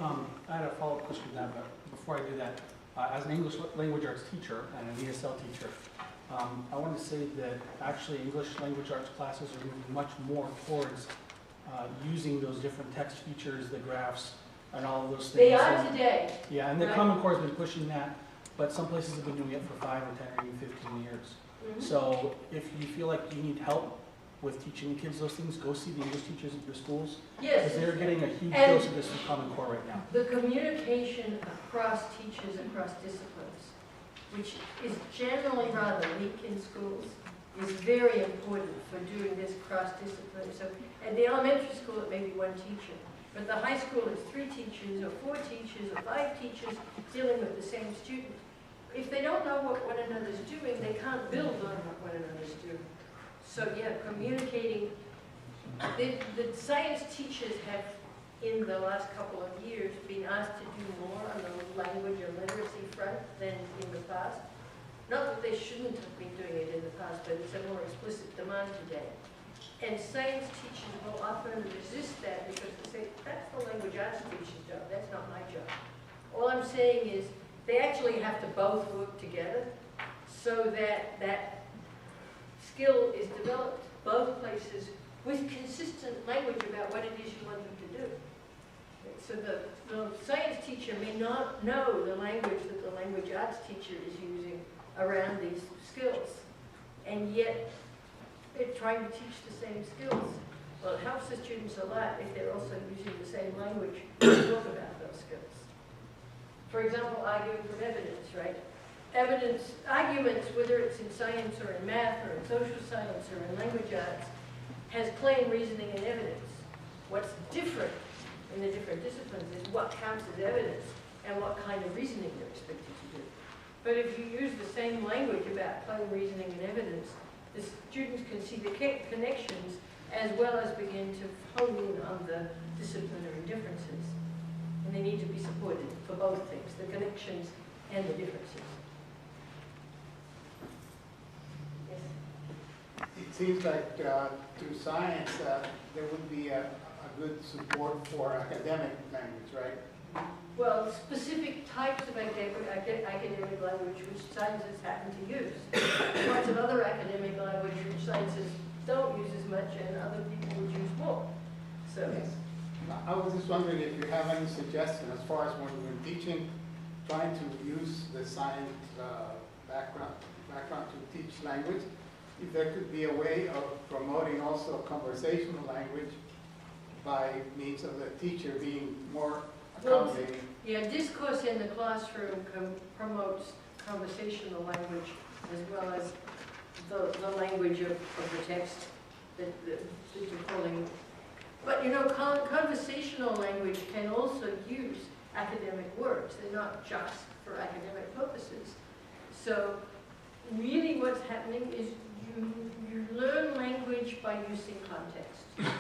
I had a follow-up question to that, but before I do that, as an English language arts teacher and an ESL teacher, I want to say that actually English language arts classes are moving much more towards using those different text features, the graphs, and all of those things. They are today. Yeah, and the Right. Common Core has been pushing that, but some places have been doing it for 5 or 10 or even 15 years. So if you feel like you need help with teaching the kids those things, go see the English teachers at your schools. Yes. Because they're getting a huge And dose of this from Common Core right now. the communication across teachers, across disciplines, which is generally rather weak in schools, is very important for doing this cross-discipline. So at the elementary school, it may be 1 teacher. But the high school, it's 3 teachers, or 4 teachers, or 5 teachers dealing with the same student. If they don't know what one another's doing, they can't build on what one another's doing. So yeah, communicating. The science teachers have, in the last couple of years, been asked to do more on the language and literacy front than in the past. Not that they shouldn't have been doing it in the past, but it's a more explicit demand today. And science teachers will often resist that because they say, that's the language arts teacher's job, that's not my job. All I'm saying is, they actually have to both work together so that that skill is developed both places with consistent language about what it is you want them to do. So the science teacher may not know the language that the language arts teacher is using around these skills, and yet they're trying to teach the same skills. Well, it helps the students a lot if they're also using the same language to talk about those skills. For example, arguing from evidence, right? Evidence, arguments, whether it's in science or in math or in social science or in language arts, has plain reasoning and evidence. What's different in the different disciplines is what counts as evidence and what kind of reasoning you're expected to do. But if you use the same language about plain reasoning and evidence, the students can see the connections as well as begin to hone in on the disciplinary differences. And they need to be supported for both things, the connections and the differences. Yes? It seems like through science there would be a good support for academic language, right? Well, specific types of academic language which scientists happen to use. Lots of other academic language which scientists don't use as much and other people would use more. So. Yes. I was just wondering if you have any suggestion as far as when you're teaching, trying to use the science background to teach language, if there could be a way of promoting also conversational language by means of the teacher being more accommodating. Yeah, discourse in the classroom promotes conversational language as well as the language of the text that you're calling. But you know, conversational language can also use academic words. They're not just for academic purposes. So really what's happening is you learn language by using context.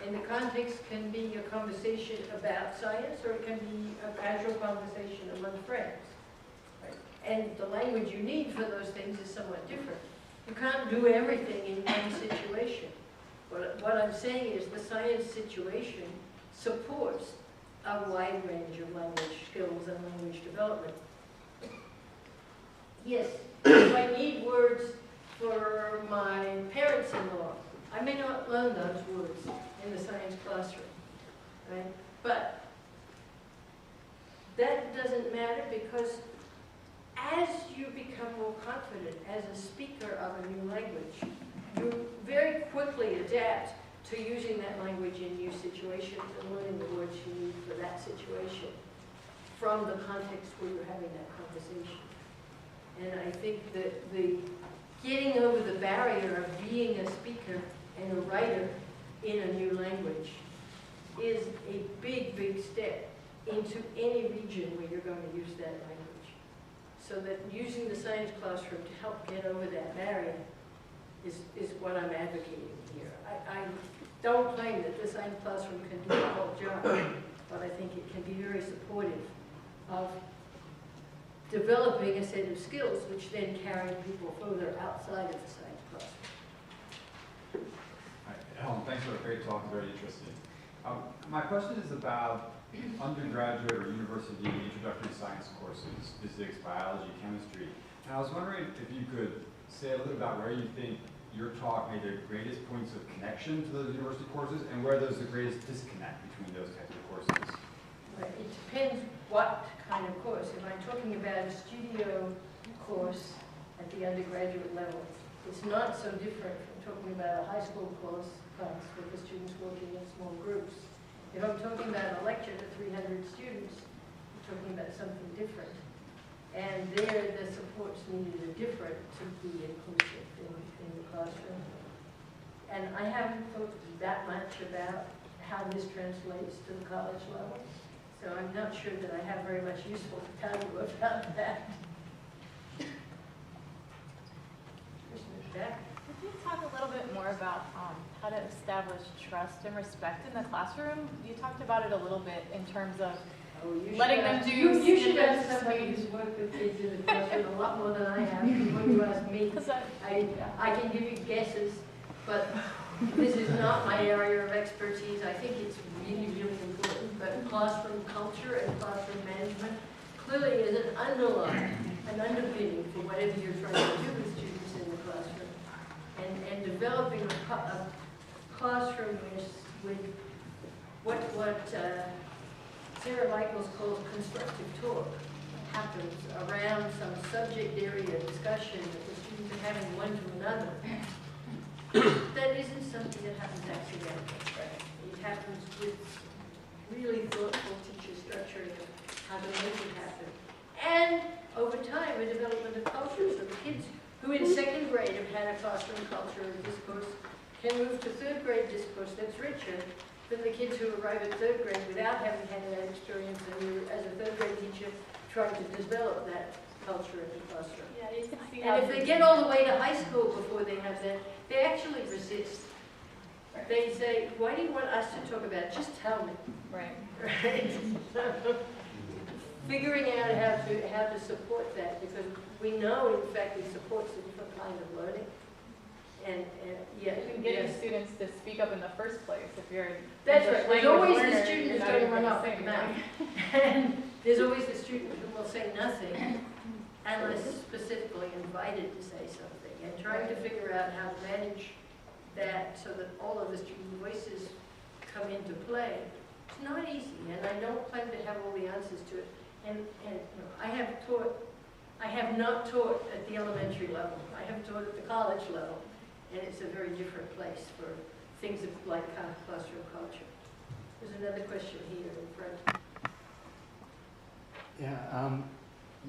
And the context can be a conversation about science, or it can be a casual conversation among friends. Right? And the language you need for those things is somewhat different. You can't do everything in one situation. What I'm saying is the science situation supports a wide range of language skills and language development. Yes, if I need words for my parents-in-law, I may not learn those words in the science classroom, right? But that doesn't matter because as you become more confident as a speaker of a new language, you very quickly adapt to using that language in new situations and learning the words you need for that situation from the context where you're having that conversation. And I think that the getting over the barrier of being a speaker and a writer in a new language is a big, big step into any region where you're going to use that language. So that using the science classroom to help get over that barrier is what I'm advocating here. I don't claim that the science classroom can do the whole job, but I think it can be very supportive of developing a set of skills which then carry people further outside of the science classroom. Helen, thanks for a great talk, very interesting. My question is about undergraduate or university introductory science courses, physics, biology, chemistry. And I was wondering if you could say a little bit about where you think your talk made the greatest points of connection to those university courses and where there's the greatest disconnect between those types of courses. Right, it depends what kind of course. If I'm talking about a studio course at the undergraduate level, it's not so different from talking about a high school class with the students working in small groups. If I'm talking about a lecture to 300 students, I'm talking about something different. And there, the supports needed are different to be inclusive in the classroom. And I haven't thought that much about how this translates to the college level. So I'm not sure that I have very much useful to tell you about that. Back. Could you talk a little bit more about how to establish trust and respect in the classroom? You talked about it a little bit in terms of letting them do. You should ask somebody who's worked with kids in the classroom a lot more than I have. When you ask me, I can give you guesses, but this is not my area of expertise. I think it's really, really important. But classroom culture and classroom management clearly is an underpinning for whatever you're trying to do with students in the classroom. And developing a classroom with what Sarah Michaels calls constructive talk happens around some subject area discussion that the students are having one to another. That isn't something that happens accidentally. It happens with really thoughtful teacher structuring of how to make it happen. And over time, a development of culture. So the kids who in second grade have had a classroom culture and discourse can move to third grade discourse that's richer than the kids who arrive at third grade without having had that experience, and you're, as a third grade teacher, trying to develop that culture in the classroom. Yeah, you can see and if they get all the way to high school before they have that, they actually resist. Right. They say, why do you want us to talk about it? Just tell me. Right. Right? Figuring out how to support that, because we know, in fact, it supports a different kind of learning. And yeah, you can get your students to speak up in the first place if you're. That's right. There's always learner, the student who's going to run off at the mouth, and there's always the student who will say nothing unless specifically invited to say something. And trying to figure out how to manage that so that all of the student voices come into play. It's not easy, and I don't claim to have all the answers to it. And you know, I have not taught at the elementary level. I have taught at the college level, and it's a very different place for things like classroom culture. There's another question here in front. Yeah,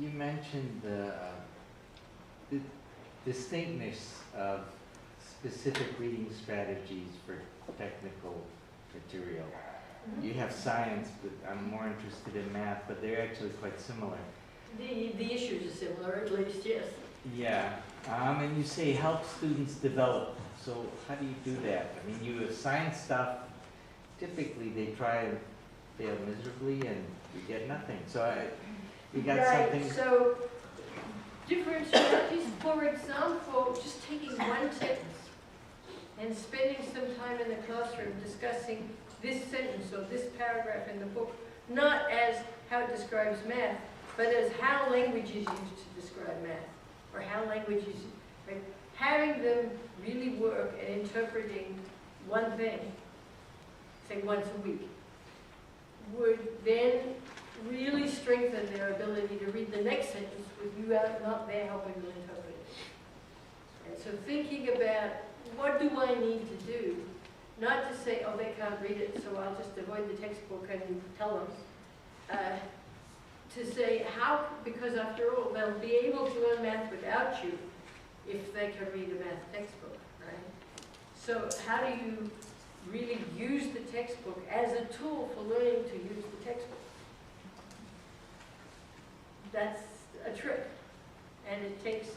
you mentioned the distinctness of specific reading strategies for technical material. Mm-hmm. You have science, but I'm more interested in math, but they're actually quite similar. The issues are similar, at least, yes. Yeah, and you say help students develop. So how do you do that? I mean, you have science stuff, typically they try and fail miserably and you get nothing. So you got right. something. So different strategies, for example, just taking one sentence and spending some time in the classroom discussing this sentence or this paragraph in the book, not as how it describes math, but as how language is used to describe math, or how language is, right? Having them really work at interpreting one thing, say once a week, would then really strengthen their ability to read the next sentence with you out, not there helping them interpret it. And so thinking about what do I need to do, not to say, oh, they can't read it, so I'll just avoid the textbook and tell them. To say how, because after all, they'll be able to learn math without you if they can read a math textbook, right? So how do you really use the textbook as a tool for learning to use the textbook? That's a trick, and it takes,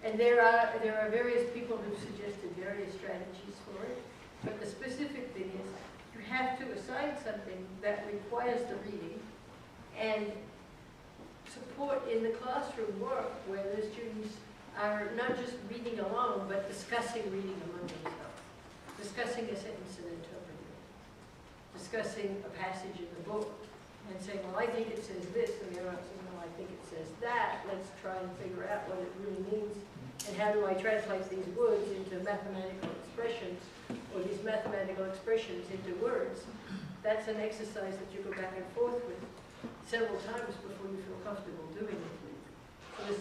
and there are various people who've suggested various strategies for it, but the specific thing is you have to assign something that requires the reading and support in the classroom work where the students are not just reading along, but discussing reading among themselves, discussing a sentence and interpreting it. discussing a passage in the book and saying, well, I think it says this, and the other one saying, well, I think it says that. Let's try and figure out what it really means, and how do I translate these words into mathematical expressions, or these mathematical expressions into words. That's an exercise that you go back and forth with several times before you feel comfortable doing it. So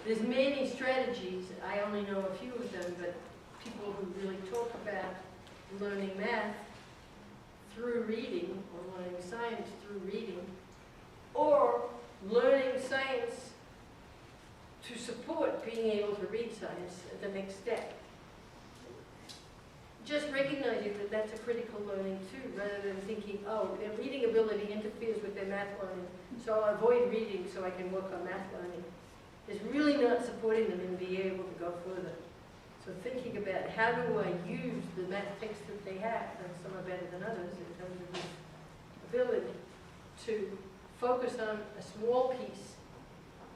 there's many strategies. I only know a few of them, but people who really talk about learning math through reading, or learning science through reading, or learning science to support being able to read science at the next step. Just recognizing that that's a critical learning too, rather than thinking, oh, their reading ability interferes with their math learning, so I'll avoid reading so I can work on math learning. It's really not supporting them in being able to go further. So thinking about how do I use the math text that they have, and some are better than others in terms of this ability, to focus on a small piece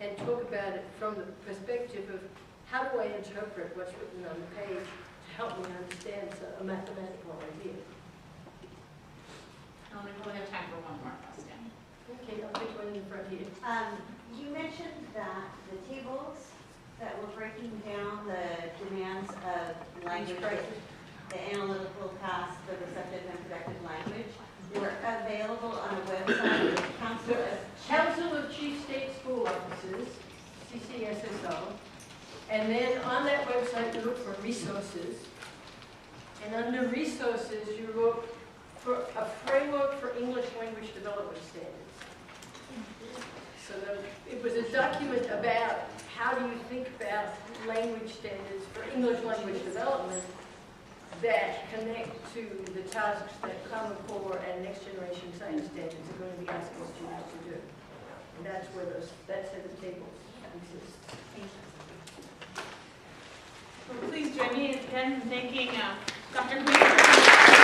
and talk about it from the perspective of how do I interpret what's written on the page to help me understand a mathematical idea. Helen, we have time for one more question. Okay, I'll pick one in front here. You mentioned that the tables that were breaking down the demands of language, the analytical tasks, the receptive and productive language, were available on a website of the Council of Chief State School Officers, CCSSO, and then on that website you look for resources, and under resources you look for a framework for English language development standards. So it was a document about how do you think about language standards for English language development that connect to the tasks that Common Core and Next Generation Science Standards are going to be asking students to do. And that's where that set of tables exists. Well, please join me again in thanking Dr. Quinn for coming.